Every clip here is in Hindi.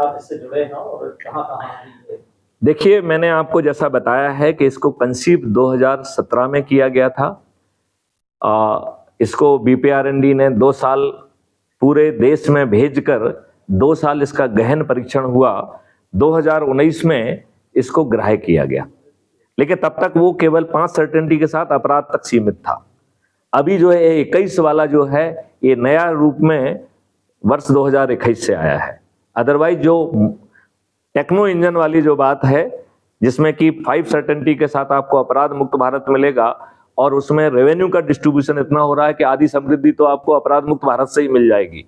आप इससे जुड़े हैं और कहाँ? देखिए, मैंने आपको जैसा बताया है कि इसको कंसीव 2017 में किया गया था। इसको BPRND ने 2 साल पूरे देश में भेजकर 2 साल इसका गहन परीक्षण हुआ। 2019 में इसको ग्राह्य किया गया, लेकिन तब तक वो केवल 5 सर्टेनिटी के साथ अपराध तक सीमित था। अभी जो है 21 वाला जो है ये नया रूप में वर्ष 2021 से आया है। अदरवाइज जो टेक्नो इंजन वाली जो बात है, जिसमें कि 5 सर्टेनिटी के साथ आपको अपराध मुक्त भारत मिलेगा और उसमें रेवेन्यू का डिस्ट्रीब्यूशन इतना हो रहा है कि आधी समृद्धि तो आपको अपराध मुक्त भारत से ही मिल जाएगी।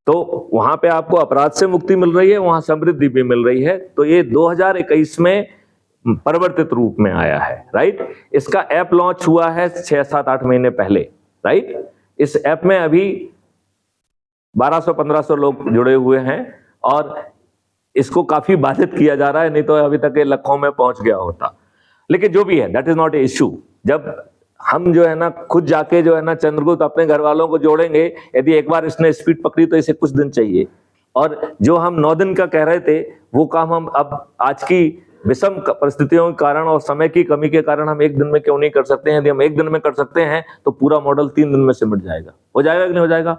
तो वहां पे आपको अपराध से मुक्ति मिल रही है, वहां समृद्धि भी मिल रही है। तो ये 2021 में परिवर्तित रूप में आया है, राइट। इसका ऐप लॉन्च हुआ है 6-7-8 महीने पहले, राइट। इस ऐप में अभी 1200-1500 लोग जुड़े हुए हैं और इसको काफी बाधित किया जा रहा है, नहीं तो अभी तक ये लाखों में पहुंच गया होता। लेकिन जो भी है, that is not a issue. जब हम जो है ना खुद जाके जो है ना चंद्रगुप्त अपने घर वालों को जोड़ेंगे, यदि एक बार इसने स्पीड पकड़ी तो इसे कुछ दिन चाहिए। और जो हम 9 दिन का कह रहे थे, वो काम हम अब आज की विषम परिस्थितियों के कारण और समय की कमी के कारण हम 1 दिन में क्यों नहीं कर सकते हैं। यदि हम 1 दिन में कर सकते हैं तो पूरा मॉडल 3 दिन में सिमट जाएगा। हो जाएगा कि नहीं हो जाएगा?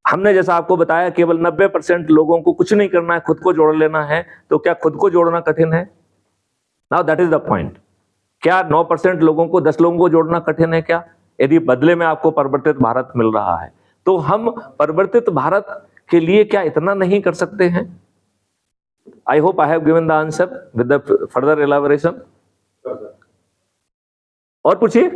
हमने जैसा आपको बताया केवल 90% लोगों को कुछ नहीं करना है, खुद को जोड़ लेना है। तो क्या खुद को जोड़ना कठिन है? Now that is the point. क्या 9% लोगों को 10 लोगों को जोड़ना कठिन है क्या? यदि बदले में आपको परिवर्तित भारत मिल रहा है, तो हम परिवर्तित भारत के लिए क्या इतना नहीं कर सकते हैं? I hope I have given the answer with the further elaboration. और पूछिए।